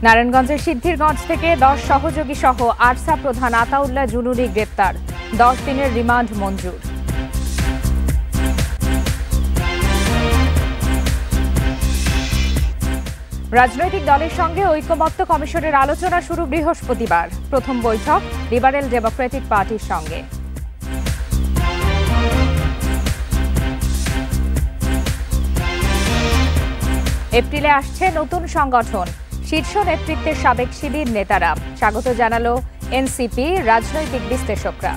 নারায়ণগঞ্জের সিদ্ধিরগঞ্জ থেকে 10 সহযোগী সহ আরসা প্রধান আতাউল্লাহ জুনুনি গ্রেপ্তার, 10 দিনের রিমান্ড মঞ্জুর। রাজনৈতিক দলের সঙ্গে ঐকমত্য কমিশনের আলোচনা শুরু বৃহস্পতিবার। প্রথম বৈঠক লিবারেল ডেমোক্রেটিক পার্টির সঙ্গে। এপ্রিলে আসছে নতুন সংগঠন, শীর্ষ নেতৃত্বের সাবেক শিবির নেতারা স্বাগত জানালো এনসিপি রাজনৈতিক বিশ্লেষকরা।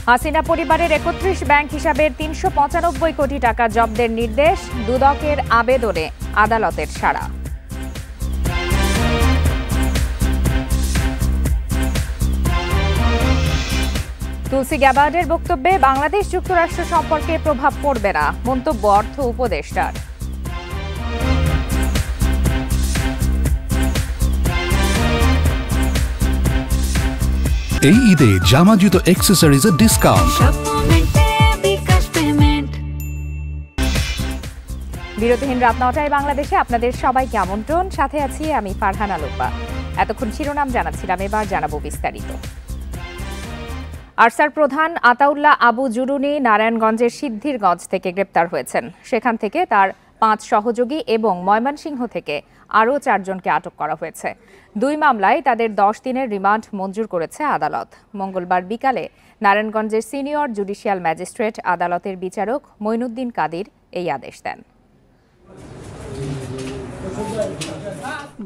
হাসিনা পরিবারের 31 ব্যাংক হিসাবের 395 কোটি টাকা জব্দের নির্দেশ, দুদকের আবেদনে আদালতের সাড়া। তুলসী গ্যাবার্ডের বক্তব্যে বাংলাদেশ যুক্তরাষ্ট্র সম্পর্কে প্রভাব পড়বে না, মন্তব্য অর্থ উপদেষ্টার। এই ঈদে জামা জুতো অ্যাক্সেসরিজের ডিসকাউন্ট। বিরতিহীন রাত 9টায় বাংলাদেশে আপনাদের সবাইকে আমন্ত্রণ। সাথে আছি আমি ফারহানা লোপা। এতক্ষণ শিরোনাম জানাচ্ছিলাম, এবার জানাবো বিস্তারিত। আরসার প্রধান আতাউল্লাহ আবু জুনুনি নারায়ণগঞ্জের সিদ্ধিরগঞ্জ থেকে গ্রেপ্তার হয়েছেন। সেখান থেকে তার 5 সহযোগী এবং ময়মনসিংহ থেকে আরও 4 জনকে আটক করা হয়েছে। 2 মামলায় তাদের 10 দিনের রিমান্ড মঞ্জুর করেছে আদালত। মঙ্গলবার বিকালে নারায়ণগঞ্জের সিনিয়র জুডিশিয়াল ম্যাজিস্ট্রেট আদালতের বিচারক মঈনুদ্দিন কাদির এই আদেশ দেন।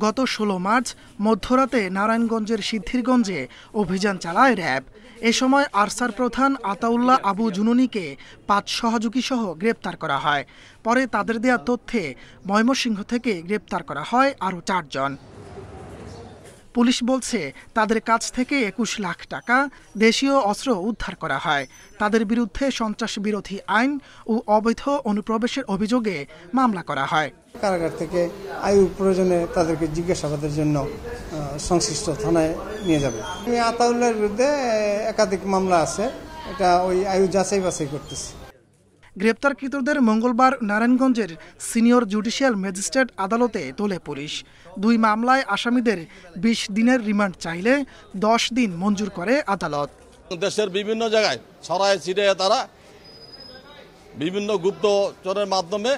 গত 16 মার্চ মধ্যরাতে নারায়ণগঞ্জের সিদ্ধিরগঞ্জে অভিযান চালায় র্যাব। এ সময় আরসার প্রধান আতাউল্লাহ আবু জুনুনিকে 5 সহযোগী সহ গ্রেপ্তার করা হয়। পরে তাদের দেয়া তথ্যে ময়মনসিংহ থেকে গ্রেপ্তার করা হয় আরও 4 জন। পুলিশ বলছে তাদের কাছ থেকে 21 লাখ টাকা, দেশীয় অস্ত্র উদ্ধার করা হয়। তাদের বিরুদ্ধে সন্ত্রাস বিরোধী আইন ও অবৈধ অনুপ্রবেশের অভিযোগে মামলা করা হয়। কারাগার থেকে আয়ু প্রয়োজনে তাদেরকে জিজ্ঞাসাবাদের জন্য সংশ্লিষ্ট থানায় নিয়ে যাবে। আতাউল্লাহর বিরুদ্ধে একাধিক মামলা আছে, এটা ওই আয়ু যাচাই বাছাই করতেছে। গ্রেপ্তারকৃতদের মঙ্গলবার নারায়ণগঞ্জের সিনিয়র জুডিশিয়াল ম্যাজিস্ট্রেট আদালতে তোলে পুলিশ। 2 মামলায় আসামিদের 20 দিনের রিমান্ড চাইলে 10 দিন মঞ্জুর করে আদালত। দেশের বিভিন্ন জায়গায় ছড়ায় ছিটিয়ে তারা বিভিন্ন গুপ্তচরের মাধ্যমে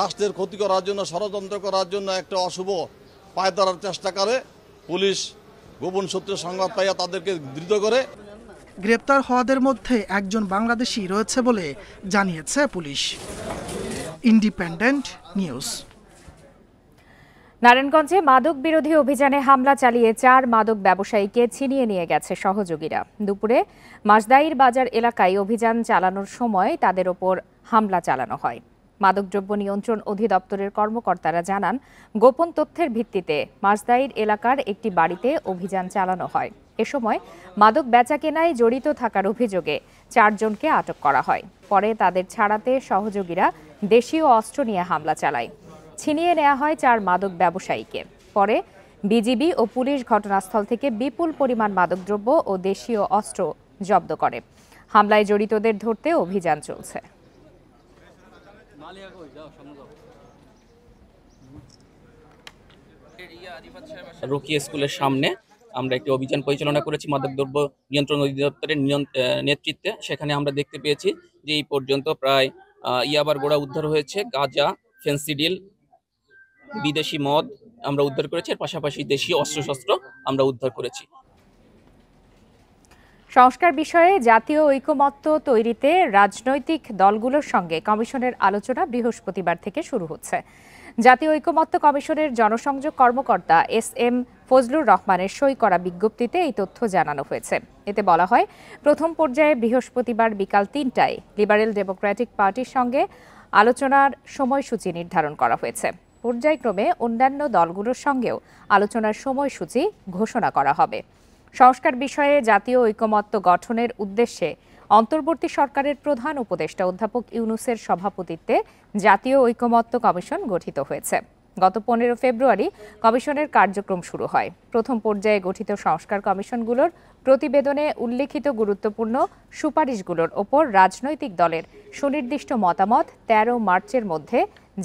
রাষ্ট্রের ক্ষতি করার জন্য, ষড়যন্ত্র করার জন্য একটা অশুভ পায়তারার চেষ্টা করে। পুলিশ গোপন সূত্রে সংবাদ পাইয়া তাদেরকে ধৃত করে। গ্রেপ্তার হওয়াদের মধ্যে একজন বাংলাদেশি রয়েছে বলে জানিয়েছে পুলিশ। Independent news. নারায়ণগঞ্জে মাদক বিরোধী অভিযানে হামলা চালিয়ে 4 মাদক ব্যবসায়ীকে ছিনিয়ে নিয়ে গেছে সহযোগীরা। দুপুরে মাসদাইর বাজার এলাকায় অভিযান চালানোর সময় তাদের ওপর হামলা চালানো হয়। মাদকদ্রব্য নিয়ন্ত্রণ অধিদপ্তরের কর্মকর্তারা জানান, গোপন তথ্যের ভিত্তিতে মাসদাইর এলাকার একটি বাড়িতে অভিযান চালানো হয়। এ সময় মাদক বেচাকেনায় জড়িত থাকার অভিযোগে 4 জনকে আটক করা হয়। পরে তাদের ছাড়াতে সহযোগীরা দেশীয় অস্ত্র নিয়ে হামলা চালায়। ছিনিয়ে নেওয়া হয় 4 মাদক ব্যবসায়ীকে। পরে বিজিবি ও পুলিশ ঘটনাস্থল থেকে বিপুল পরিমাণ মাদকদ্রব্য ও দেশীয় অস্ত্র জব্দ করে। হামলায় জড়িতদের ধরতে অভিযান চলছে। রোকিয়া স্কুলের সামনে আমরা একটি অভিযান পরিচালনা করেছি মাদকদ্রব্য নিয়ন্ত্রণ অধিদপ্তরের নেতৃত্বে। সেখানে আমরা দেখতে পেয়েছি যে এই পর্যন্ত প্রায় ইয়াবার গোড়া উদ্ধার হয়েছে, গাঁজা, ফেন্সিডিল, বিদেশি মদ আমরা উদ্ধার করেছি। এর পাশাপাশি দেশীয় অস্ত্রশস্ত্র আমরা উদ্ধার করেছি। সংস্কার বিষয়ে জাতীয় ঐকমত্য তৈরিতে রাজনৈতিক দলগুলোর সঙ্গে কমিশনের আলোচনা বৃহস্পতিবার থেকে শুরু হচ্ছে। জাতীয় ঐকমত্য কমিশনের জনসংযোগ কর্মকর্তা SM ফজলুর রহমানের সই করা বিজ্ঞপ্তিতে এই তথ্য জানানো হয়েছে। এতে বলা হয়, প্রথম পর্যায়ে বৃহস্পতিবার বিকাল 3টায় লিবারেল ডেমোক্রেটিক পার্টির সঙ্গে আলোচনার সময়সূচি নির্ধারণ করা হয়েছে। পর্যায়ক্রমে অন্যান্য দলগুলোর সঙ্গেও আলোচনার সময়সূচি ঘোষণা করা হবে। সংস্কার বিষয়ে জাতীয় ঐকমত্য গঠনের উদ্দেশ্যে অন্তর্বর্তী সরকারের প্রধান উপদেষ্টা অধ্যাপক ইউনূসের সভাপতিত্বে জাতীয় ঐকমত্য কমিশন গঠিত হয়েছে। গত 15 ফেব্রুয়ারি কমিশনের কার্যক্রম শুরু হয়। প্রথম পর্যায়ে গঠিত সংস্কার কমিশনগুলোর প্রতিবেদনে উল্লেখিত গুরুত্বপূর্ণ সুপারিশগুলোর ওপর রাজনৈতিক দলের সুনির্দিষ্ট মতামত 13 মার্চের মধ্যে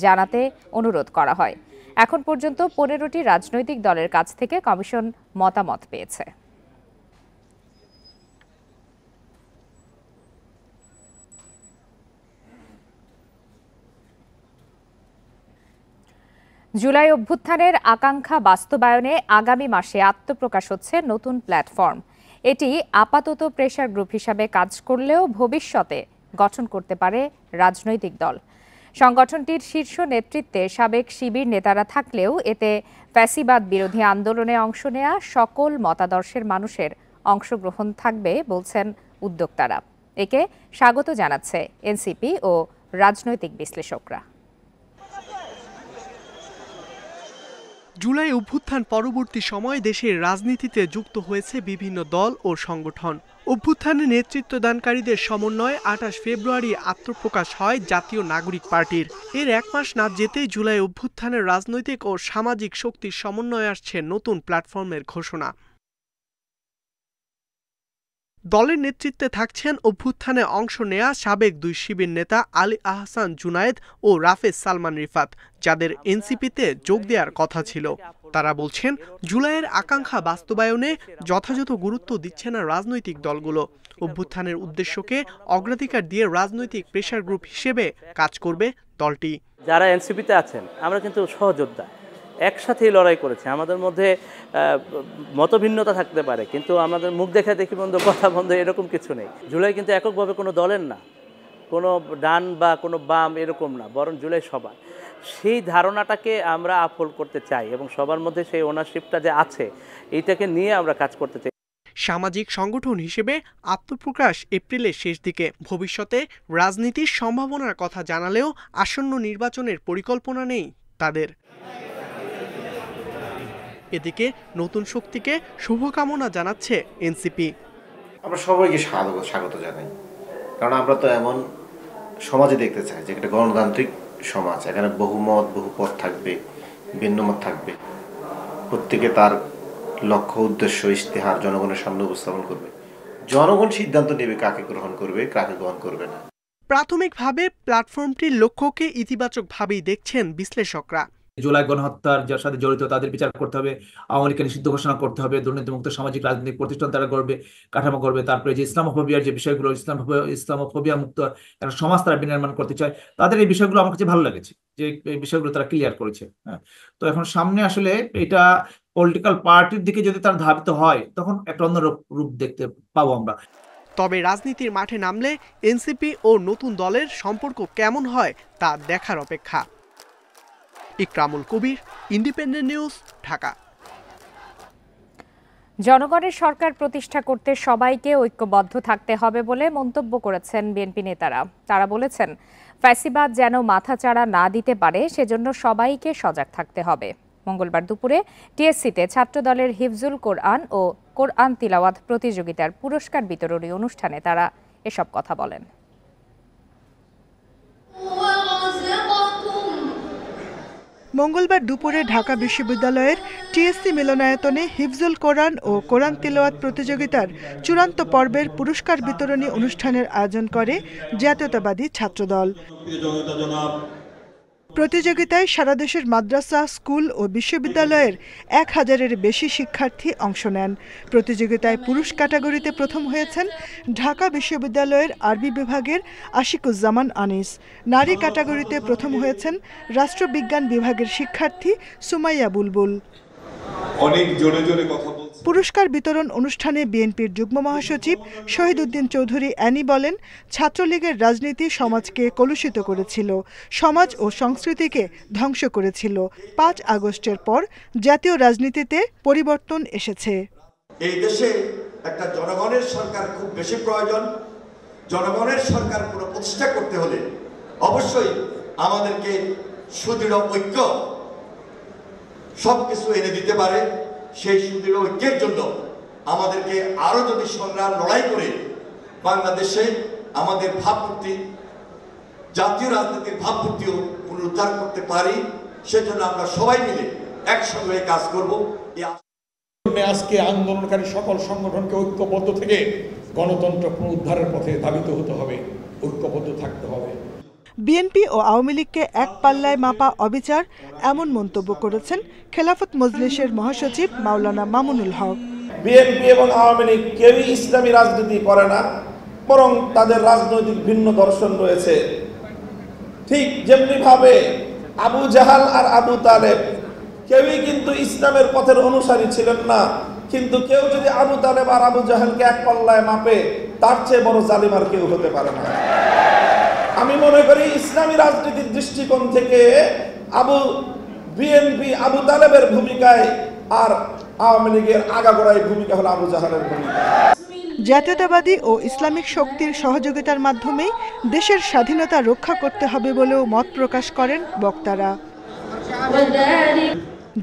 জানাতে অনুরোধ করা হয়। এখন পর্যন্ত 15টি রাজনৈতিক দলের কাছ থেকে কমিশন মতামত পেয়েছে। জুলাই অভ্যুত্থানের আকাঙ্ক্ষা বাস্তবায়নে আগামী মাসে আত্মপ্রকাশ হচ্ছে নতুন প্ল্যাটফর্ম। এটি আপাতত প্রেসার গ্রুপ হিসাবে কাজ করলেও ভবিষ্যতে গঠন করতে পারে রাজনৈতিক দল। সংগঠনটির শীর্ষ নেতৃত্বে সাবেক শিবির নেতারা থাকলেও এতে ফ্যাসিবাদ বিরোধী আন্দোলনে অংশ নেয়া সকল মতাদর্শের মানুষের অংশগ্রহণ থাকবে বলছেন উদ্যোক্তারা। একে স্বাগত জানাচ্ছে এনসিপি ও রাজনৈতিক বিশ্লেষকরা। জুলাই অভ্যুত্থান পরবর্তী সময়ে দেশের রাজনীতিতে যুক্ত হয়েছে বিভিন্ন দল ও সংগঠন। অভ্যুত্থানে নেতৃত্বদানকারীদের সমন্বয়ে 28 ফেব্রুয়ারি আত্মপ্রকাশ হয় জাতীয় নাগরিক পার্টির। এর এক মাস না যেতেই জুলাই অভ্যুত্থানের রাজনৈতিক ও সামাজিক শক্তির সমন্বয়ে আসছে নতুন প্ল্যাটফর্মের ঘোষণা। দলের নেতৃত্বে থাকছেন অভ্যুত্থানে অংশ নেয়া সাবেক 2 শিবির নেতা আলী আহসান জুনায়েদ ও রাফেজ সালমান রিফাত, যাদের এনসিপিতে যোগ দেওয়ার কথা ছিল। তারা বলছেন, জুলাইয়ের আকাঙ্ক্ষা বাস্তবায়নে যথাযথ গুরুত্ব দিচ্ছে না রাজনৈতিক দলগুলো। অভ্যুত্থানের উদ্দেশ্যকে অগ্রাধিকার দিয়ে রাজনৈতিক প্রেসার গ্রুপ হিসেবে কাজ করবে দলটি। যারা এনসিপিতে আছেন আমরা কিন্তু সহযোদ্ধা, একসাথেই লড়াই করেছে। আমাদের মধ্যে মতভিন্নতা থাকতে পারে, কিন্তু আমাদের মুখ দেখা দেখি বন্ধ, কথা বন্ধ, এরকম কিছু নেই। জুলাই কিন্তু এককভাবে কোনো দলের না, কোনো ডান বা কোনো বাম এরকম না, বরং জুলাই সবার। সেই ধারণাটাকে আমরা আপহোল্ড করতে চাই এবং সবার মধ্যে সেই ওনারশিপটা যে আছে এইটাকে নিয়ে আমরা কাজ করতে চাই। সামাজিক সংগঠন হিসেবে আত্মপ্রকাশ এপ্রিলের শেষ দিকে। ভবিষ্যতে রাজনীতির সম্ভাবনার কথা জানালেও আসন্ন নির্বাচনের পরিকল্পনা নেই তাদের। এদিকে নতুন শক্তিকে শুভকামনা জানাচ্ছে এনসিপি। আমরা সবাইকে স্বাগত জানাই, কারণ আমরা তো এমন সমাজে দেখতে চাই যে একটা গণতান্ত্রিক সমাজ। এখানে বহুমত বহুপথ থাকবে, ভিন্নমত থাকবে, প্রত্যেকে তার লক্ষ্য উদ্দেশ্য ইশতেহার জনগণের সামনে উপস্থাপন করবে। জনগণ সিদ্ধান্ত নেবে কাকে গ্রহণ করবে, কাকে গ্রহণ করবে না। প্রাথমিকভাবে প্ল্যাটফর্মটির লক্ষ্যকে ইতিবাচকভাবেই দেখছেন বিশ্লেষকরা। জুলাই গণহত্যার যার সাথে জড়িত তাদের বিচার করতে হবে, আওয়ামী লীগকে নিষিদ্ধ ঘোষণা করতে হবে, দুর্নীতিমুক্ত সামাজিক রাজনৈতিক প্রতিষ্ঠান তারা করবে, কাঠামো করবে। তারপরে যে ইসলামোফোবিয়ার যে বিষয়গুলো, ইসলামোফোবিয়া মুক্ত একটা সমাজ তারা বিনির্মাণ করতে চায়, তাদের এই বিষয়গুলো আমার কাছে ভালো লেগেছে যে এই বিষয়গুলো তারা ক্লিয়ার করেছে। হ্যাঁ, তো এখন সামনে আসলে এটা পলিটিক্যাল পার্টির দিকে যদি তারা ধাবিত হয় তখন একটা অন্য রূপ দেখতে পাবো আমরা। তবে রাজনীতির মাঠে নামলে এনসিপি ও নতুন দলের সম্পর্ক কেমন হয় তা দেখার অপেক্ষা। ইকরামুল কবির, ইন্ডিপেন্ডেন্ট নিউজ, ঢাকা। জনগণের সরকার প্রতিষ্ঠা করতে সবাইকে ঐক্যবদ্ধ থাকতে হবে বলে মন্তব্য করেছেন বিএনপি নেতারা। তারা বলেছেন, ফ্যাসিবাদ যেন মাথাচাড়া না দিতে পারে সেজন্য সবাইকে সজাগ থাকতে হবে। মঙ্গলবার দুপুরে টিএসসিতে ছাত্রদলের হিফজুল কোরআন ও কোরআন তিলাওয়াত প্রতিযোগিতার পুরস্কার বিতরণী অনুষ্ঠানে তারা এসব কথা বলেন। মঙ্গলবার দুপুরে ঢাকা বিশ্ববিদ্যালয়ের টিএসসি মিলনায়তনে হিফজুল কোরআন ও কোরআন তিলাওয়াত প্রতিযোগিতার চূড়ান্ত পর্বের পুরস্কার বিতরণী অনুষ্ঠানের আয়োজন করে জাতীয়তাবাদী ছাত্রদল। প্রতিযোগিতায় সারা দেশের মাদ্রাসা, স্কুল ও বিশ্ববিদ্যালয়ের 1000-এর বেশি শিক্ষার্থী অংশ নেন। প্রতিযোগিতায় পুরুষ ক্যাটাগরিতে প্রথম হয়েছেন ঢাকা বিশ্ববিদ্যালয়ের আরবি বিভাগের আশিকুজ্জামান আনিস। নারী ক্যাটাগরিতে প্রথম হয়েছেন রাষ্ট্রবিজ্ঞান বিভাগের শিক্ষার্থী সুমাইয়া বুলবুল। অনেক জোরে জোরে কথা বলছে। পুরস্কার বিতরণ অনুষ্ঠানে বিএনপির যুগ্ম মহাসচিব শহীদউদ্দিন চৌধুরী অ্যানি বলেন, ছাত্রলীগের রাজনীতি সমাজকে কলুষিত করেছিল, সমাজ ও সংস্কৃতিকে ধ্বংস করেছিল। 5 আগস্টের পর জাতীয় রাজনীতিতে পরিবর্তন এসেছে। এই দেশে একটা জনগণের সরকার খুব বেশি প্রয়োজন। জনগণের সরকার পুরো প্রতিষ্ঠা করতে হলে অবশ্যই আমাদেরকে সুদৃঢ় ঐক্য সবকিছু এনে দিতে পারে। সেই সুদৃঢ় ঐক্যের জন্য আমাদেরকে আরো যদি সংগ্রাম লড়াই করে বাংলাদেশে আমাদের ভাবমূর্তি, জাতীয় রাজনীতির ভাবমূর্তিও পুনরুদ্ধার করতে পারি, সেজন্য আমরা সবাই মিলে একসঙ্গে কাজ করব। আজকে আন্দোলনকারী সকল সংগঠনকে ঐক্যবদ্ধ থেকে গণতন্ত্র পুনরুদ্ধারের পথে ধাবিত হতে হবে, ঐক্যবদ্ধ থাকতে হবে। বিএনপি ও আওয়ামী লীগকে এক পাল্লায় মাপা অবিচার, এমন মন্তব্য করেছেন খেলাফত মজলিসের মহাসচিব মাওলানা মামুনুল হক। বিএনপি এবং আওয়ামী লীগ কেউই ইসলামী রাজনীতি করে না, বরং তাদের রাজনৈতিক ভিন্ন দর্শন রয়েছে। ঠিক যেমনি ভাবে আবু জাহাল আর আবু তালেব কেউই কিন্তু ইসলামের পথের অনুসারী ছিলেন না, কিন্তু কেউ যদি আবু তালেব আর আবু জাহালকে এক পাল্লায় মাপে, তার চেয়ে বড় জালিম আর কেউ হতে পারে না। আমি মনে করি ইসলামী রাজনীতির দৃষ্টিকোণ থেকে বিএনপি আবু তালেবের ভূমিকায় আর আওয়ামী লীগের আগাগোড়ায় ভূমিকা হলো আবু জাহালের ভূমিকা। জাতীয়তাবাদী ও ইসলামিক শক্তির সহযোগিতার মাধ্যমেই দেশের স্বাধীনতা রক্ষা করতে হবে বলেও মত প্রকাশ করেন বক্তারা।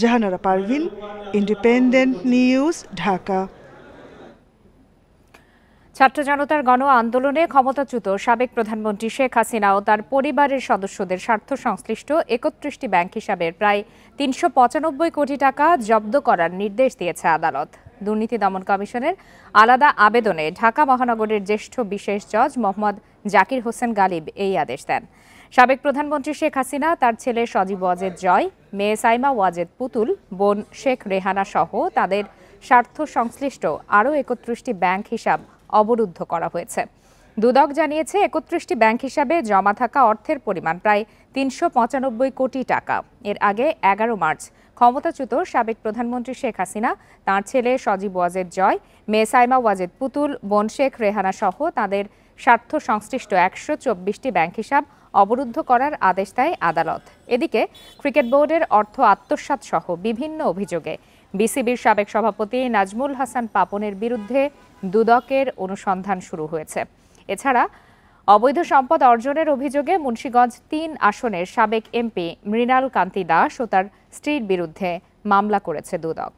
Jahanara Parvin, Independent News, Dhaka. ছাত্র জনতার গণ আন্দোলনে ক্ষমতাচ্যুত সাবেক প্রধানমন্ত্রী শেখ হাসিনা ও তার পরিবারের সদস্যদের স্বার্থ সংশ্লিষ্ট 31টি ব্যাংক হিসাবের প্রায় 395 কোটি টাকা জব্দ করার নির্দেশ দিয়েছে আদালত। দুর্নীতি দমন কমিশনের আলাদা আবেদনে ঢাকা মহানগরের জ্যেষ্ঠ বিশেষ জজ মোহাম্মদ জাকির হোসেন গালিব এই আদেশ দেন। সাবেক প্রধানমন্ত্রী শেখ হাসিনা, তার ছেলে সজীব ওয়াজেদ জয়, মেয়ে সাইমা ওয়াজেদ পুতুল, বোন শেখ রেহানা সহ তাদের স্বার্থ সংশ্লিষ্ট আরও 31টি ব্যাংক হিসাব অবরুদ্ধ করা হয়েছে। দুদক জানিয়েছে 31টি ব্যাংক হিসাবে জমা থাকা অর্থের পরিমাণ প্রায় 395 কোটি টাকা। এর আগে 11 মার্চ ক্ষমতাচ্যুত সাবেক প্রধানমন্ত্রী শেখ হাসিনা, তাঁর ছেলে সজীব ওয়াজেদ জয়, মেয়ে সাইমা ওয়াজেদ পুতুল, বোন শেখ রেহানা সহ তাদের স্বার্থ সংশ্লিষ্ট 124টি ব্যাংক হিসাব অবরুদ্ধ করার আদেশ দেয় আদালত। এদিকে ক্রিকেট বোর্ডের অর্থ আত্মসাৎ সহ বিভিন্ন অভিযোগে বিসিবির সাবেক সভাপতি নাজমুল হাসান পাপনের বিরুদ্ধে দুদকের অনুসন্ধান শুরু হয়েছে। এছাড়া অবৈধ সম্পদ অর্জনের অভিযোগে মুন্সিগঞ্জ 3 আসনের সাবেক এমপি মৃণাল কান্তি দাস ও তার স্ত্রীর বিরুদ্ধে মামলা করেছে দুদক।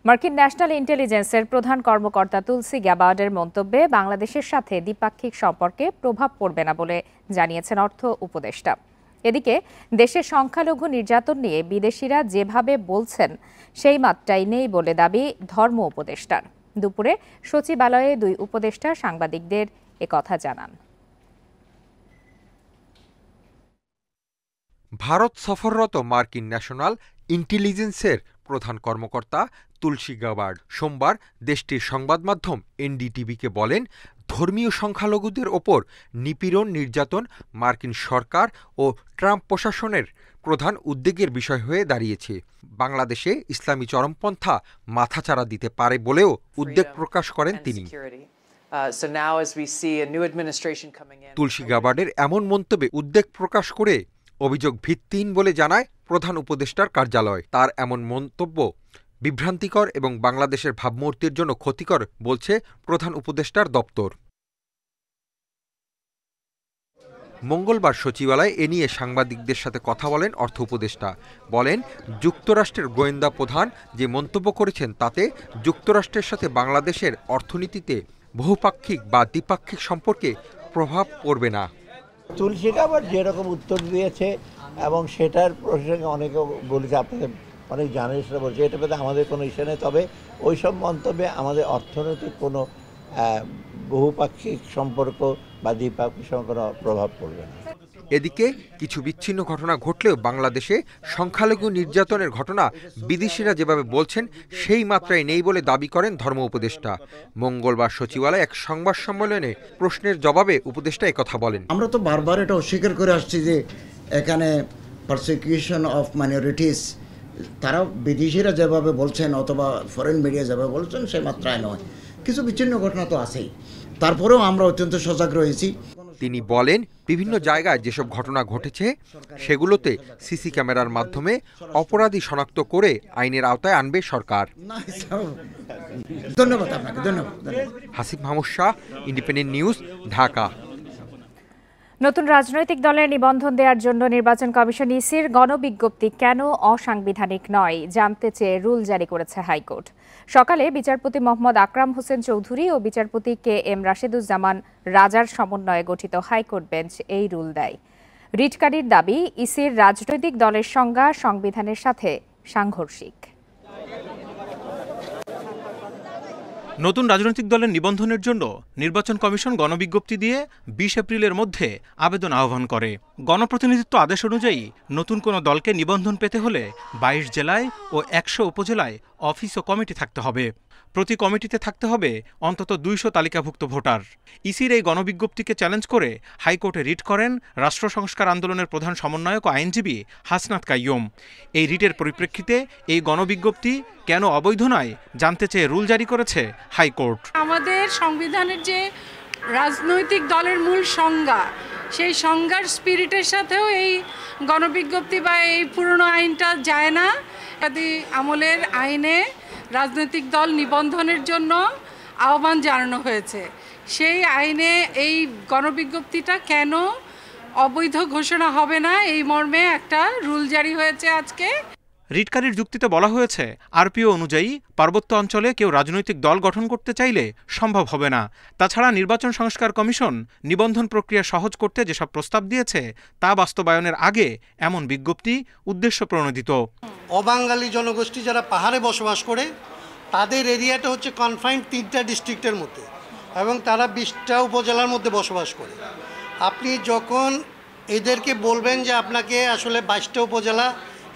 মার্কিন ন্যাশনাল ইন্টেলিজেন্সের প্রধান কর্মকর্তা তুলসি গ্যাবার্ডের মন্তব্যে বাংলাদেশের সাথে দ্বিপাক্ষিক সম্পর্কে প্রভাব পড়বে না বলে জানিয়েছেন অর্থ উপদেষ্টা। এদিকে দেশের সংখ্যালঘু নির্যাতন নিয়ে বিদেশিরা যেভাবে বলছেন সেই মাত্রায় নেই বলে দাবি ধর্ম উপদেষ্টার। দুপুরে সচিবালয়ে 2 উপদেষ্টা সাংবাদিকদের একথা জানান। ভারত সফররত মার্কিন ন্যাশনাল ইন্টেলিজেন্সের প্রধান কর্মকর্তা তুলসি গ্যাবার্ড সোমবার দেশটির সংবাদ মাধ্যম এনডিটিভিকে বলেন, ধর্মীয় সংখ্যালঘুদের ওপর নিপীড়ন নির্যাতন মার্কিন সরকার ও ট্রাম্প প্রশাসনের প্রধান উদ্বেগের বিষয় হয়ে দাঁড়িয়েছে। বাংলাদেশে ইসলামী চরমপন্থা মাথাচাড়া দিতে পারে বলেও উদ্বেগ প্রকাশ করেন তিনি। তুলসি গ্যাবার্ডের এমন মন্তব্যে উদ্বেগ প্রকাশ করে অভিযোগ ভিত্তিহীন বলে জানায় প্রধান উপদেষ্টার কার্যালয়। তার এমন মন্তব্য বিভ্রান্তিকর এবং বাংলাদেশের ভাবমূর্তির জন্য ক্ষতিকর বলছে প্রধান উপদেষ্টার দপ্তর। মঙ্গলবার সচিবালয়ে এ নিয়ে সাংবাদিকদের সাথে কথা বলেন অর্থ উপদেষ্টা। বলেন, যুক্তরাষ্ট্রের গোয়েন্দা প্রধান যে মন্তব্য করেছেন তাতে যুক্তরাষ্ট্রের সাথে বাংলাদেশের অর্থনীতিতে বহুপাক্ষিক বা দ্বিপাক্ষিক সম্পর্কে প্রভাব পড়বে না। তুলসী গ্যাবার্ড যেরকম উত্তর দিয়েছে এবং সেটার প্রসঙ্গে অনেকে বলেছে, আপনাদের অনেক জানেন, সেটা বলছে এটা পেতে আমাদের কোনো ইস্যু নেই, তবে ওইসব মন্তব্যে আমাদের অর্থনৈতিক কোনো বহুপাক্ষিক সম্পর্ক বা দ্বিপাক্ষিক সম্পর্ক প্রভাব পড়বে না। এদিকে কিছু বিচ্ছিন্ন ঘটনা ঘটলেও বাংলাদেশে সংখ্যালঘু নির্যাতনের ঘটনা বিদেশিরা যেভাবে বলছেন সেই মাত্রায় নেই বলে দাবি করেন ধর্ম উপদেষ্টা। মঙ্গলবার সচিবালয়ে এক সংবাদ সম্মেলনে প্রশ্নের জবাবে উপদেষ্টা একথা বলেন। আমরা তো বারবার এটা অস্বীকার করে আসছি যে এখানে পারসিকিউশন অফ মাইনরিটিস তারা বিদেশিরা যেভাবে বলছেন অথবা ফরেন মিডিয়া যেভাবে বলছেন সেই মাত্রায় নয়, কিছু বিচ্ছিন্ন ঘটনা তো আছেই, তারপরেও আমরা অত্যন্ত সজাগ রয়েছি। তিনি বলেন, বিভিন্ন জায়গায় যেসব ঘটনা ঘটেছে সেগুলোতে সিসি ক্যামেরার মাধ্যমে অপরাধী শনাক্ত করে আইনের আওতায় আনবে সরকার। ধন্যবাদ আপনাকে। ধন্যবাদ। Hasib Mahmud Shah, independent News, Dhaka. নতুন রাজনৈতিক দলের নিবন্ধন দেওয়ার জন্য নির্বাচন কমিশন ইসির গণবিজ্ঞপ্তি কেন অসাংবিধানিক নয় জানতে চেয়ে রুল জারি করেছে হাইকোর্ট। সকালে বিচারপতি মোহাম্মদ আকরাম হোসেন চৌধুরী ও বিচারপতি কে এম রাশেদুজ্জামান রাজার সমন্বয়ে গঠিত হাইকোর্ট বেঞ্চ এই রুল দেয়। রিটকারীর দাবি, ইসির রাজনৈতিক দলের সংজ্ঞা সংবিধানের সাথে সাংঘর্ষিক। নতুন রাজনৈতিক দলের নিবন্ধনের জন্য নির্বাচন কমিশন গণবিজ্ঞপ্তি দিয়ে 20 এপ্রিলের মধ্যে আবেদন আহ্বান করে। গণপ্রতিনিধিত্ব আদেশ অনুযায়ী নতুন কোনো দলকে নিবন্ধন পেতে হলে 22 জেলায় ও 100 উপজেলায় অফিস ও কমিটি থাকতে হবে। প্রতি কমিটিতে থাকতে হবে অন্তত 200 তালিকাভুক্ত ভোটার। ইসির এই গণবিজ্ঞপ্তিকে চ্যালেঞ্জ করে হাইকোর্টে রিট করেন রাষ্ট্র সংস্কার আন্দোলনের প্রধান সমন্বয়ক ও আইনজীবী হাসনাত কাইয়ুম। এই রিটের পরিপ্রেক্ষিতে এই গণবিজ্ঞপ্তি কেন অবৈধ নয় জানতে চেয়ে রুল জারি করেছে হাইকোর্ট। আমাদের সংবিধানের যে রাজনৈতিক দলের মূল সংজ্ঞা, সেই সংজ্ঞার স্পিরিটের সাথেও এই গণবিজ্ঞপ্তি বা এই পুরনো আইনটা যায় না। আদি আমলের আইনে রাজনৈতিক দল নিবন্ধনের জন্য আহ্বান জানানো হয়েছে, সেই আইনে এই গণবিজ্ঞপ্তিটা কেন অবৈধ ঘোষণা হবে না, এই মর্মে একটা রুল জারি হয়েছে আজকে। রিটকারীর যুক্তিতে বলা হয়েছে, আরপিও অনুযায়ী পার্বত্য অঞ্চলে কেউ রাজনৈতিক দল গঠন করতে চাইলে সম্ভব হবে না। তাছাড়া নির্বাচন সংস্কার কমিশন নিবন্ধন প্রক্রিয়া সহজ করতে যেসব প্রস্তাব দিয়েছে তা বাস্তবায়নের আগে এমন বিজ্ঞপ্তি উদ্দেশ্য প্রণোদিত। অবাঙালি জনগোষ্ঠী যারা পাহাড়ে বসবাস করে, তাদের এরিয়াটা হচ্ছে কনফাইন্ড 3টা ডিস্ট্রিক্টের মধ্যে এবং তারা 20টা উপজেলার মধ্যে বসবাস করে। আপনি যখন এদেরকে বলবেন যে আপনাকে আসলে 22টা উপজেলা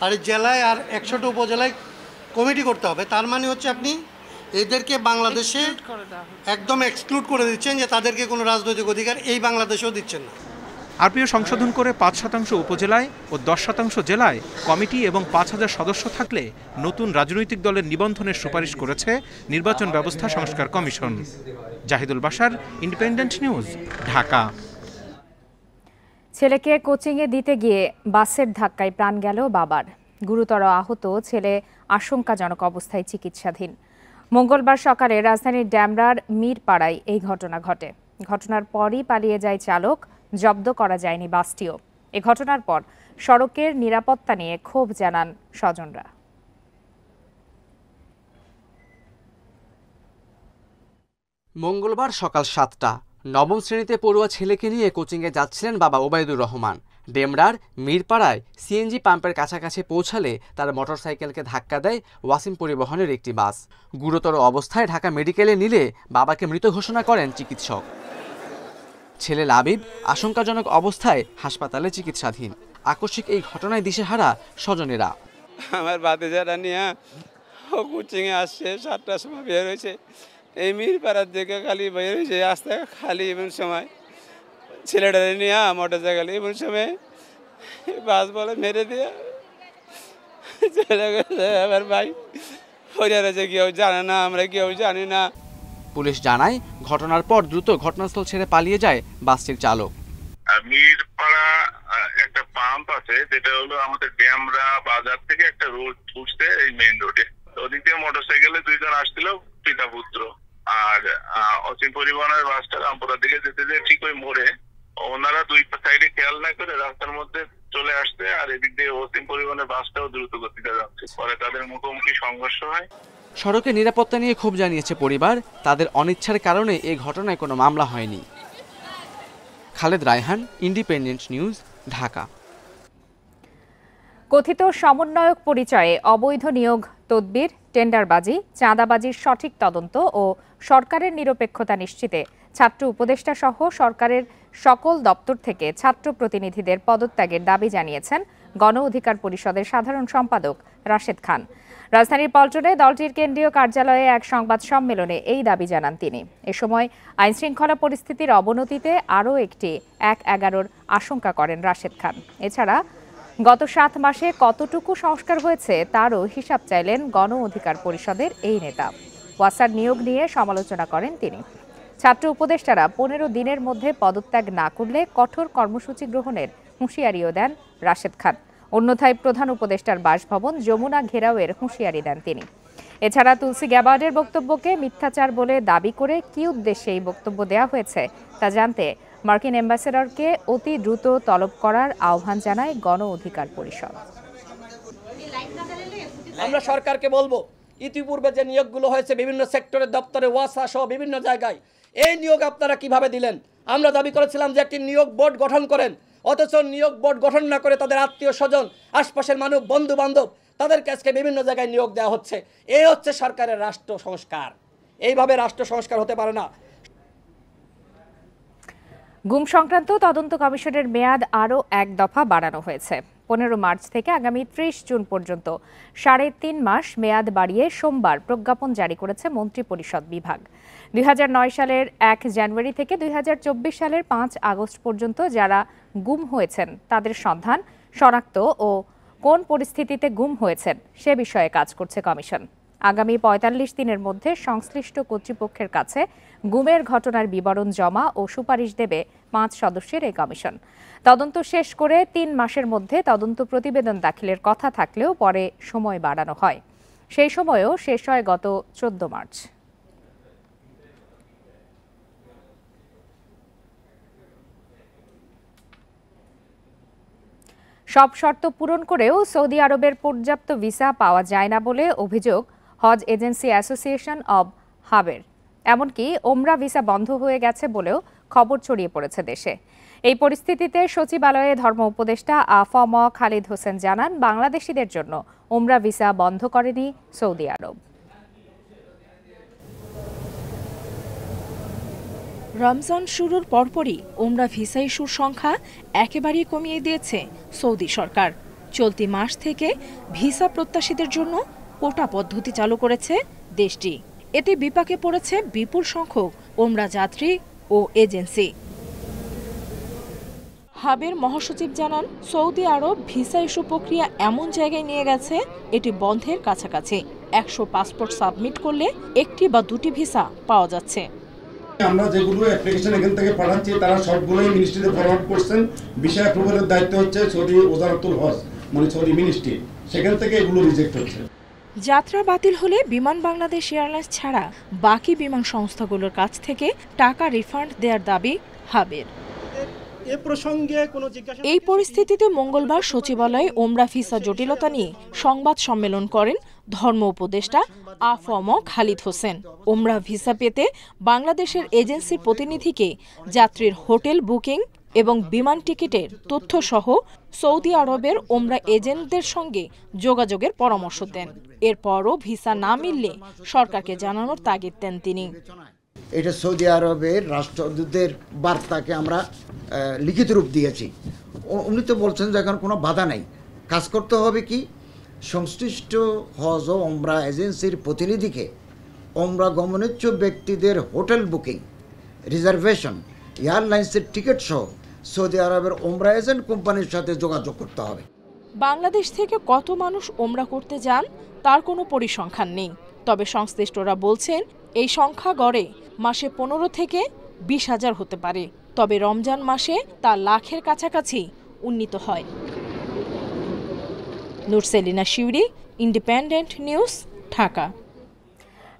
আর জেলায় আর 100টা উপজেলায় কমিটি করতে হবে, তার মানে হচ্ছে আপনি এদেরকে বাংলাদেশে একদম এক্সক্লুড করে দিচ্ছেন, যে তাদেরকে কোনো রাজনৈতিক অধিকার এই বাংলাদেশেও দিচ্ছেন না। আরপিও সংশোধন করে 5% উপজেলায় ও 10% জেলায় কমিটি এবং 5000 সদস্য থাকলে নতুন রাজনৈতিক দলের নিবন্ধনের সুপারিশ করেছে নির্বাচন ব্যবস্থা সংস্কার কমিশন। Zahidul Bashar, Independent News, Dhaka. ছেলেকে কোচিংয়ে দিতে গিয়ে বাসের ধাক্কায় প্রাণ গেল বাবার। গুরুতর আহত ছেলে আশঙ্কাজনক অবস্থায় চিকিৎসাধীন। মঙ্গলবার সকালে রাজধানীর ড্যামরার মিরপাড়ায় এই ঘটনা ঘটে। ঘটনার পরই পালিয়ে যায় চালক, জব্দ করা যায়নি বাসটিও। এ ঘটনার পর সড়কের নিরাপত্তা নিয়ে ক্ষোভ জানান স্বজনরা। মঙ্গলবার সকাল 7টা, নবম শ্রেণীতে পড়ুয়া ছেলেকে নিয়ে কোচিংয়ে যাচ্ছিলেন বাবা ওবায়দুর রহমান। ডেমরার মিরপাড়ায় সিএনজি পাম্পের কাছাকাছি পৌঁছালে তার মোটরসাইকেলকে ধাক্কা দেয় ওয়াসিম পরিবহনের একটি বাস। গুরুতর অবস্থায় ঢাকা মেডিকেলে নিলে বাবাকে মৃত ঘোষণা করেন চিকিৎসক। ছেলে লাবিব আশঙ্কাজনক অবস্থায় হাসপাতালে চিকিৎসাধীন। আকস্মিক এই ঘটনায় দিশেহারা স্বজনেরা। আমার ভাতিজাটা নিয়ে ও কোচিংয়ে আসছে, 7টার সময় বের হয়েছে, এই মিরপাড়ার দিকে খালি বের হয়েছে, রাস্তা খালি। এমন সময় ছেলেটা নিয়ে মোটরসাইকেল, এমন সময় বাস বলে মেরে দিয়ে চলে গেছে। আমার ভাই হয়ে রয়েছে, কেউ জানে না, আমরা কেউ জানি না। পুলিশ জানায়, ঘটনার পর দ্রুত ঘটনাস্থল ছেড়ে পালিয়ে যায় বাসটির চালক। মিরপাড়া একটা পাম্প আছে, যেটা হলো আমাদের ড্যামরা বাজার থেকে একটা রোড উঠছে এই মেইন রোডে। ওদিক থেকে মোটরসাইকেলে 2 জন আসছিল, পিতা পুত্র। আর অসীম পরিবহনের বাসটা রামপুরার দিকে যেতে যে ঠিক ওই মোড়ে ওনারা 2 সাইডে খেয়াল না করে রাস্তার মধ্যে চলে আসছে, আর এদিক দিয়ে অসীম পরিবহনের বাসটাও দ্রুত গতিতে যাচ্ছে। পরে তাদের মুখোমুখি সংঘর্ষ হয়। সড়কের নিরাপত্তা নিয়ে ক্ষোভ জানিয়েছে পরিবার। তাদের অনিচ্ছার কারণে এই ঘটনায় কোনো মামলা হয়নি। Khaled Raihan, independent News, Dhaka. কথিত সমন্বয়ক পরিচয়ে অবৈধ নিয়োগ, তদবির, টেন্ডারবাজি, চাঁদাবাজির সঠিক তদন্ত ও সরকারের নিরপেক্ষতা নিশ্চিতে ছাত্র উপদেষ্টা সহ সরকারের সকল দপ্তর থেকে ছাত্র প্রতিনিধিদের পদত্যাগের দাবি জানিয়েছেন গণ অধিকার পরিষদের সাধারণ সম্পাদক রাশেদ খান। রাজধানীর পল্টনে দলটির কেন্দ্রীয় কার্যালয়ে এক সংবাদ সম্মেলনে এই দাবি জানান তিনি। এ সময় আইনশৃঙ্খলা পরিস্থিতির অবনতিতে আরও একটি 1-11-র আশঙ্কা করেন রাশেদ খান। এছাড়া গত 7 মাসে কতটুকু সংস্কার হয়েছে তারও হিসাব চাইলেন গণ অধিকার পরিষদের এই নেতা। ওয়াসার নিয়োগ নিয়ে সমালোচনা করেন তিনি। ছাত্র উপদেষ্টারা 15 দিনের মধ্যে পদত্যাগ না করলে কঠোর কর্মসূচি গ্রহণের হুঁশিয়ারিও দেন রাশেদ খান। অন্যথায় প্রধান উপদেষ্টার বাসভবন যমুনা ঘেরাওয়ের হুঁশিয়ারি দেন তিনি। এছাড়া তুলসী গ্যাবার্ডের বক্তব্যকে মিথ্যাচার বলে দাবি করে কী উদ্দেশ্যে এই বক্তব্য দেওয়া হয়েছে তা জানতে মার্কিন অ্যাম্বাসেডরকে অতি দ্রুত তলব করার আহ্বান জানায় গণ অধিকার পরিষদ। আমরা সরকারকে বলবো, ইতিপূর্বে যে নিয়োগগুলো হয়েছে বিভিন্ন সেক্টরের দপ্তরে, ওয়াসা সহ বিভিন্ন জায়গায়, এই নিয়োগ আপনারা কিভাবে দিলেন? আমরা দাবি করেছিলাম যে একটি নিয়োগ বোর্ড গঠন করেন, অথচ নিয়োগ বোর্ড গঠন না করে তাদের আত্মীয় স্বজন, আশপাশের মানুষ, বন্ধু বান্ধব, তাদের কাছে বিভিন্ন জায়গায় নিয়োগ দেওয়া হচ্ছে। এই হচ্ছে সরকারের রাষ্ট্র সংস্কার। এইভাবে রাষ্ট্র সংস্কার হতে পারে না। গুম সংক্রান্ত তদন্ত কমিশনের মেয়াদ আরও এক দফা বাড়ানো হয়েছে। 15 মার্চ থেকে আগামী 30 জুন পর্যন্ত 3.5 মাস মেয়াদ বাড়িয়ে সোমবার প্রজ্ঞাপন জারি করেছে মন্ত্রিপরিষদ বিভাগ। 2009 সালের 1 জানুয়ারি থেকে 2024 সালের 5 আগস্ট পর্যন্ত যারা গুম হয়েছেন তাদের সন্ধান, শনাক্ত ও কোন পরিস্থিতিতে গুম হয়েছেন সে বিষয়ে কাজ করছে কমিশন। আগামী 45 দিনের মধ্যে সংশ্লিষ্ট কর্তৃপক্ষের কাছে গুমের ঘটনার বিবরণ জমা ও সুপারিশ দেবে 5 সদস্যের এই কমিশন। তদন্ত শেষ করে 3 মাসের মধ্যে তদন্ত প্রতিবেদন দাখিলের কথা থাকলেও পরে সময় বাড়ানো হয়। সেই সময়ও শেষ হয় গত 14 মার্চ। সব শর্ত পূরণ করেও সৌদি আরবের পর্যাপ্ত ভিসা পাওয়া যায় না বলে অভিযোগ হজ এজেন্সি অ্যাসোসিয়েশন অব হাবের। এমনকি ওমরা ভিসা বন্ধ হয়ে গেছে বলেও খবর ছড়িয়ে পড়েছে দেশে। এই পরিস্থিতিতে সচিবালয়ে ধর্ম উপদেষ্টা আফম খালিদ হোসেন জানান, বাংলাদেশিদের জন্য ওমরা ভিসা বন্ধ করেনি সৌদি আরব। রমজান শুরুর পরপরই ওমরা ভিসা ইস্যুর সংখ্যা একেবারেই কমিয়ে দিয়েছে সৌদি সরকার। চলতি মাস থেকে ভিসা প্রত্যাশীদের জন্য কোটা পদ্ধতি চালু করেছে দেশটি। এতে বিপাকে পড়েছে বিপুল সংখ্যক ওমরা যাত্রী ও এজেন্সি। হাবের মহাসচিব জানান, সৌদি আরব ভিসা ইস্যু প্রক্রিয়া এমন জায়গায় নিয়ে গেছে এটি বন্ধের কাছাকাছি। 100 পাসপোর্ট সাবমিট করলে 1টি বা 2টি ভিসা পাওয়া যাচ্ছে। আমরা যেগুলো অ্যাপ্লিকেশন এখান থেকে পাঠাচ্ছি তারা সবগুলোই মিনিস্ট্রিতে ফরওয়ার্ড করছেন। ভিসা অ্যাপ্রুভালের দায়িত্ব হচ্ছে সৌদি ওজারাতুল হজ, মানে সৌদি মিনিস্ট্রি, সেখান থেকে এগুলো রিজেক্ট হচ্ছে। যাত্রা বাতিল হলে বিমান বাংলাদেশ এয়ারলাইন্স ছাড়া বাকি বিমান সংস্থাগুলোর কাছ থেকে টাকা রিফান্ড দেওয়ার দাবি হাবের। এই পরিস্থিতিতে মঙ্গলবার সচিবালয়ে ওমরা ভিসা জটিলতা নিয়ে সংবাদ সম্মেলন করেন ধর্ম উপদেষ্টা আফম খালিদ হোসেন। ওমরা ভিসা পেতে বাংলাদেশের এজেন্সির প্রতিনিধিকে যাত্রীর হোটেল বুকিং এবং বিমান টিকিটের তথ্য সহ সৌদি আরবের ওমরা এজেন্টদের সঙ্গে যোগাযোগের পরামর্শ দেন। এরপরও ভিসা না মিললে সরকারকে জানানোর তাগিদ দেন তিনি। এটা সৌদি আরবের রাষ্ট্রদূতের বার্তাকে আমরা লিখিত রূপ দিয়েছি। উনি তো বলছেন যে এখন কোনো বাধা নেই, কাজ করতে হবে কি, সংশ্লিষ্ট হজ ও ওমরা এজেন্সির প্রতিনিধিকে ওমরা গমনেচ্ছুক ব্যক্তিদের হোটেল বুকিং, রিজার্ভেশন, এয়ারলাইন্সের টিকিট সহ সৌদি আরবের ওমরা এজেন্ট কোম্পানির সাথে যোগাযোগ করতে হবে। বাংলাদেশ থেকে কত মানুষ ওমরা করতে যান তার কোনো পরিসংখ্যান নেই, তবে সংশ্লিষ্টরা বলছেন এই সংখ্যা গড়ে মাসে 15 থেকে 20,000 হতে পারে। তবে রমজান মাসে তা লাখের কাছাকাছি উন্নীত হয়। নুরসেলিনা শিউরি, ইন্ডিপেন্ডেন্ট নিউজ, ঢাকা।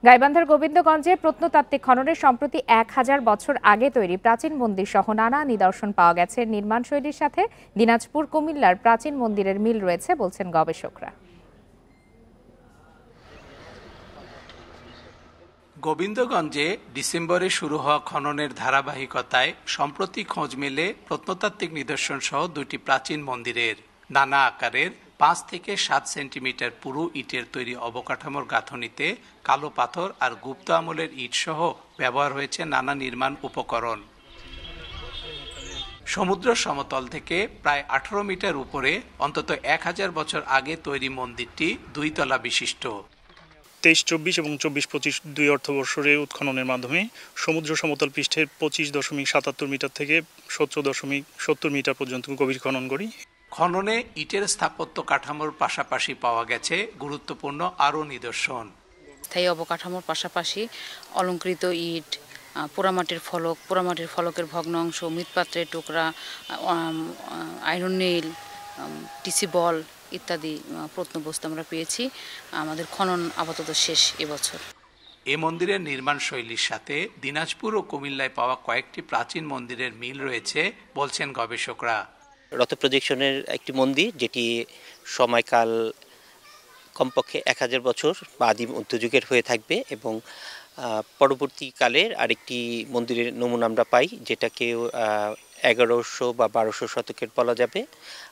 গাইবান্ধার গোবিন্দগঞ্জে প্রত্নতাত্ত্বিক খননে সম্প্রতি 1000 বছর আগে তৈরি প্রাচীন মন্দির সহ নানা নিদর্শন পাওয়া গেছে। নির্মাণ শৈলীর সাথে দিনাজপুর, কুমিল্লার প্রাচীন মন্দিরের মিল রয়েছে বলছেন গবেষকরা। গোবিন্দগঞ্জে ডিসেম্বরে শুরু হওয়া খননের ধারাবাহিকতায় সম্প্রতি খোঁজ মেলে প্রত্নতাত্ত্বিক নিদর্শন সহ 2টি প্রাচীন মন্দিরের। নানা আকারের 5 থেকে 7 সেন্টিমিটার পুরু ইটের তৈরি অবকাঠামোর গাঁথনিতে কালো পাথর আর গুপ্ত আমলের ইট সহ ব্যবহার হয়েছে নানা নির্মাণ উপকরণ। সমুদ্র সমতল থেকে প্রায় 18 মিটার উপরে অন্তত 1000 বছর আগে তৈরি মন্দিরটি 2 তলা বিশিষ্ট। 23-24 এবং 24-25 দুই অর্থবর্ষরে উৎখননের মাধ্যমে সমুদ্র সমতল পৃষ্ঠের 25.77 মিটার থেকে 17.70 মিটার পর্যন্ত গভীর খনন করি। খননে ইটের স্থাপত্য কাঠামোর পাশাপাশি পাওয়া গেছে গুরুত্বপূর্ণ আরও নিদর্শন। স্থায়ী অবকাঠামোর পাশাপাশি অলঙ্কৃত ইট, পোড়ামাটির ফলক, পোড়ামাটির ফলকের ভগ্নাংশ, মৃৎপাত্রের টুকরা, আয়রন নেইল, টিসি বল ইত্যাদি প্রত্নবস্তু আমরা পেয়েছি। আমাদের খনন আপাতত শেষ এবছর। এ মন্দিরের নির্মাণ শৈলীর সাথে দিনাজপুর ও কুমিল্লায় পাওয়া কয়েকটি প্রাচীন মন্দিরের মিল রয়েছে বলছেন গবেষকরা। রথ প্রজেকশনের একটি মন্দির, যেটি সময়কাল কমপক্ষে 1000 বছর বা আদিম মধ্যযুগের হয়ে থাকবে, এবং পরবর্তীকালের আরেকটি মন্দিরের নমুনা আমরা পাই, যেটাকে 1100 বা 1200 শতকের বলা যাবে।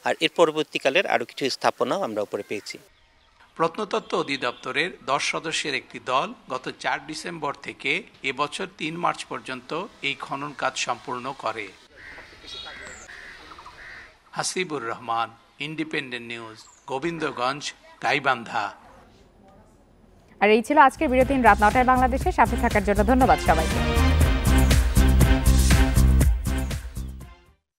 আর এর পরবর্তীকালের আরও কিছু স্থাপনাও আমরা উপরে পেয়েছি। প্রত্নতত্ত্ব অধিদপ্তরের 10 সদস্যের একটি দল গত 4 ডিসেম্বর থেকে এবছর 3 মার্চ পর্যন্ত এই খনন কাজ সম্পূর্ণ করে। Hasibur Rahman, Independent News, Gobindaganj, Gaibandha. আর এই ছিল আজকের বিরতিহীন রাত 9টায় বাংলাদেশে। সাথে থাকার জন্য ধন্যবাদ সবাইকে।